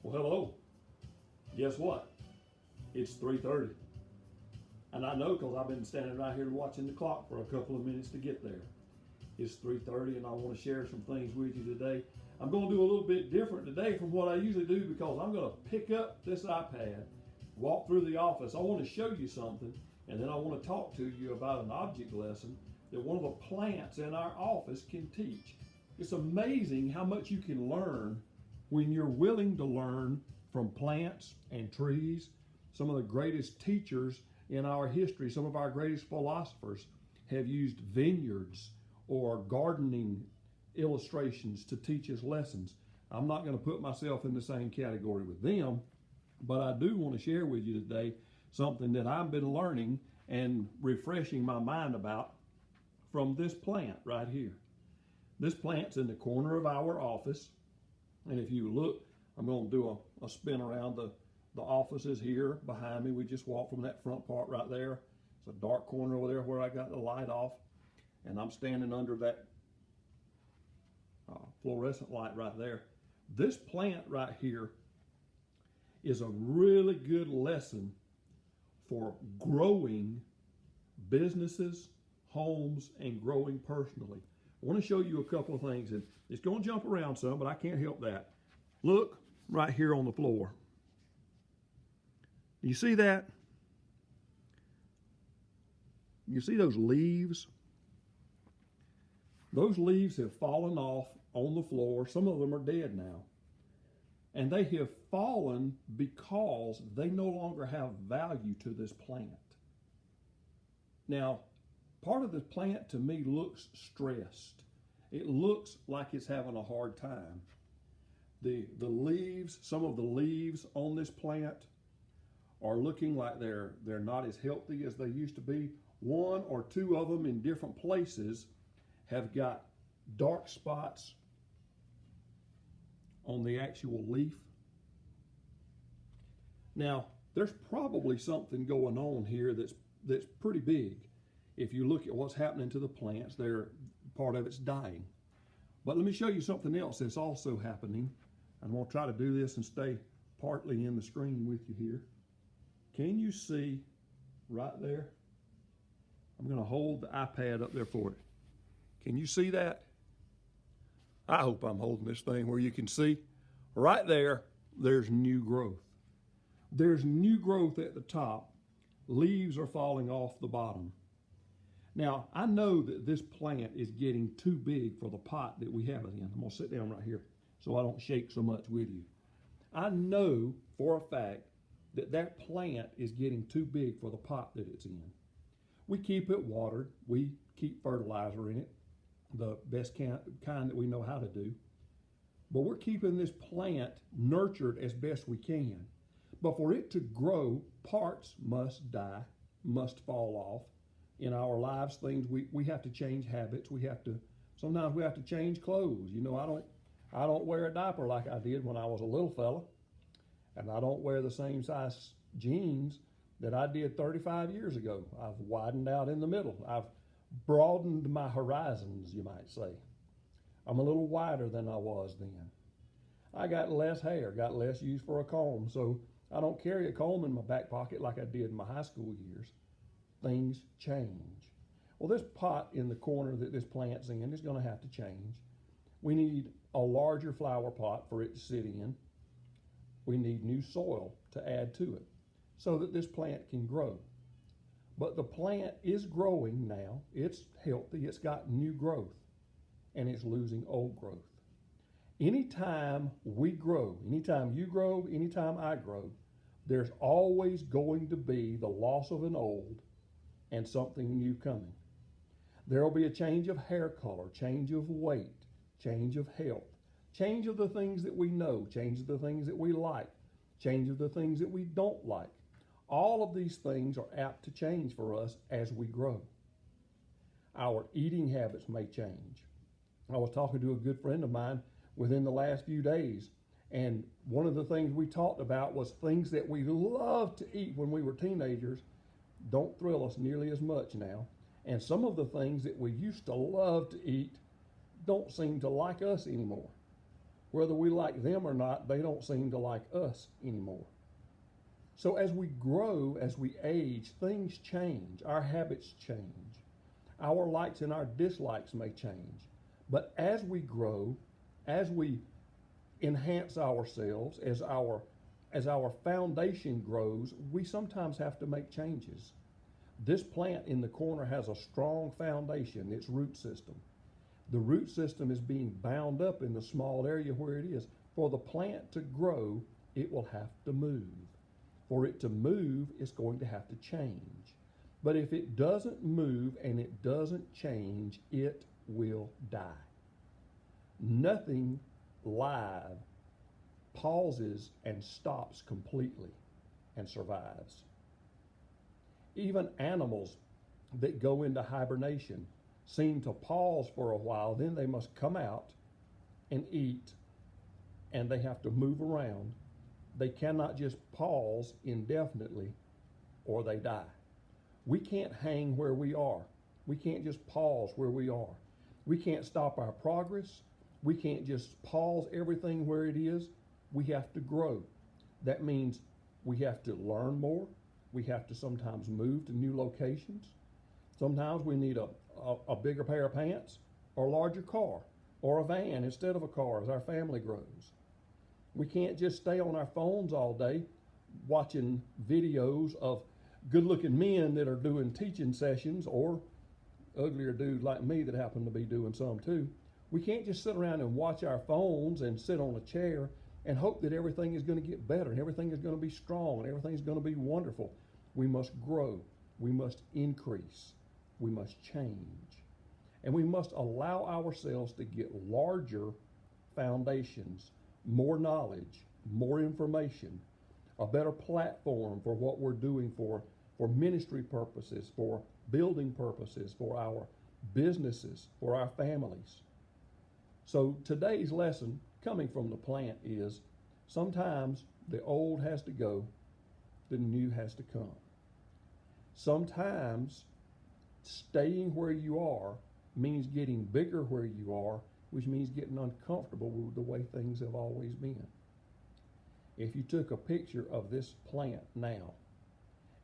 Well, hello. Guess what? It's 3:30. And I know because I've been standing right here watching the clock for a couple of minutes to get there. It's 3:30 and I want to share some things with you today. I'm going to do a little bit different today from what I usually do because I'm going to pick up this iPad, walk through the office. I want to show you something, and then I want to talk to you about an object lesson that one of the plants in our office can teach. It's amazing how much you can learn when you're willing to learn from plants and trees. Some of the greatest teachers in our history, some of our greatest philosophers have used vineyards or gardening illustrations to teach us lessons. I'm not going to put myself in the same category with them, but I do want to share with you today something that I've been learning and refreshing my mind about from this plant right here. This plant's in the corner of our office, and if you look, I'm going to do a spin around the offices here behind me. We just walked from that front part right there. It's a dark corner over there where I got the light off, and I'm standing under that fluorescent light right there. This plant right here is a really good lesson for growing businesses, homes, and growing personally. I want to show you a couple of things, and it's going to jump around some, but I can't help that. Look right here on the floor. You see that? You see those leaves? Those leaves have fallen off on the floor. Some of them are dead now. And they have fallen because they no longer have value to this plant. Now, part of the plant to me looks stressed. It looks like it's having a hard time. The leaves, some of the leaves on this plant are looking like they're not as healthy as they used to be. One or two of them in different places have got dark spots on the actual leaf. Now, there's probably something going on here that's pretty big. If you look at what's happening to the plants, part of it's dying. But let me show you something else that's also happening. I'm going to try to do this and stay partly in the screen with you here. Can you see right there? I'm going to hold the iPad up there for it. Can you see that? I hope I'm holding this thing where you can see. Right there, there's new growth. There's new growth at the top. Leaves are falling off the bottom. Now, I know that this plant is getting too big for the pot that we have it in. I'm going to sit down right here so I don't shake so much with you. I know for a fact that plant is getting too big for the pot that it's in. We keep it watered. We keep fertilizer in it, the best kind that we know how to do. But we're keeping this plant nurtured as best we can. But for it to grow, parts must die, must fall off. In our lives, things we have to change habits. Sometimes we have to change clothes. You know, I don't wear a diaper like I did when I was a little fella. And I don't wear the same size jeans that I did 35 years ago. I've widened out in the middle. I've broadened my horizons, you might say. I'm a little wider than I was then. I got less hair, got less use for a comb, so I don't carry a comb in my back pocket like I did in my high school years. Things change. Well, this pot in the corner that this plant's in is going to have to change. We need a larger flower pot for it to sit in. We need new soil to add to it so that this plant can grow. But the plant is growing now. It's healthy. It's got new growth, and it's losing old growth. Anytime we grow, anytime you grow, anytime I grow, there's always going to be the loss of an old and something new coming. There will be a change of hair color, change of weight, change of health, change of the things that we know, change of the things that we like, change of the things that we don't like. All of these things are apt to change for us as we grow. Our eating habits may change. I was talking to a good friend of mine within the last few days, and one of the things we talked about was things that we loved to eat when we were teenagers don't thrill us nearly as much now. And some of the things that we used to love to eat don't seem to like us anymore. Whether we like them or not, they don't seem to like us anymore. So as we grow, as we age, things change. Our habits change. Our likes and our dislikes may change. But as we grow, as we enhance ourselves, as our foundation grows, we sometimes have to make changes. This plant in the corner has a strong foundation, its root system. The root system is being bound up in the small area where it is. For the plant to grow, it will have to move. For it to move, it's going to have to change. But if it doesn't move and it doesn't change, it will die. Nothing live pauses and stops completely and survives. Even animals that go into hibernation seem to pause for a while, then they must come out and eat, and they have to move around. They cannot just pause indefinitely or they die. We can't hang where we are. We can't just pause where we are. We can't stop our progress. We can't just pause everything where it is. We have to grow. That means we have to learn more. We have to sometimes move to new locations. Sometimes we need a bigger pair of pants or a larger car or a van instead of a car as our family grows. We can't just stay on our phones all day watching videos of good-looking men that are doing teaching sessions, or uglier dudes like me that happen to be doing some too. We can't just sit around and watch our phones and sit on a chair and hope that everything is going to get better and everything is going to be strong and everything is going to be wonderful. We must grow. We must increase. We must change. And we must allow ourselves to get larger foundations, more knowledge, more information, a better platform for what we're doing for ministry purposes, for building purposes, for our businesses, for our families. So today's lesson coming from the plant is sometimes the old has to go, the new has to come. Sometimes staying where you are means getting bigger where you are, which means getting uncomfortable with the way things have always been. If you took a picture of this plant now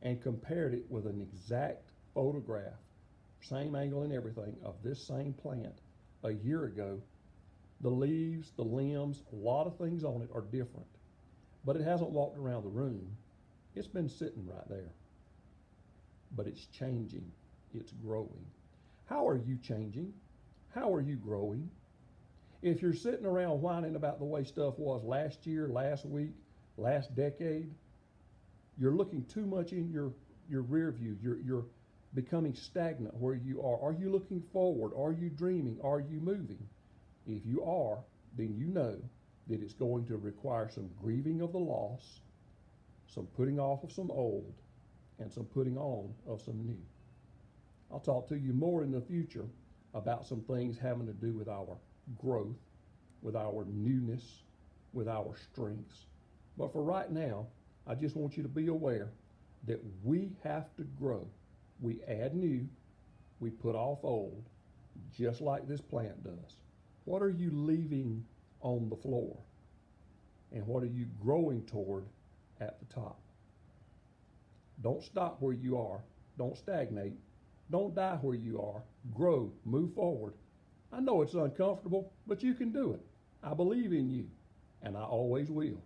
and compared it with an exact photograph, same angle and everything, of this same plant a year ago, the leaves, the limbs, a lot of things on it are different. But it hasn't walked around the room. It's been sitting right there. But it's changing. It's growing. How are you changing? How are you growing? If you're sitting around whining about the way stuff was last year, last week, last decade, you're looking too much in your rear view. You're becoming stagnant where you are. Are you looking forward? Are you dreaming? Are you moving? If you are, then you know that it's going to require some grieving of the loss, some putting off of some old, and some putting on of some new. I'll talk to you more in the future about some things having to do with our growth, with our newness, with our strengths. But for right now, I just want you to be aware that we have to grow. We add new, we put off old, just like this plant does. What are you leaving on the floor? And what are you growing toward at the top? Don't stop where you are. Don't stagnate. Don't die where you are. Grow, move forward. I know it's uncomfortable, but you can do it. I believe in you, and I always will.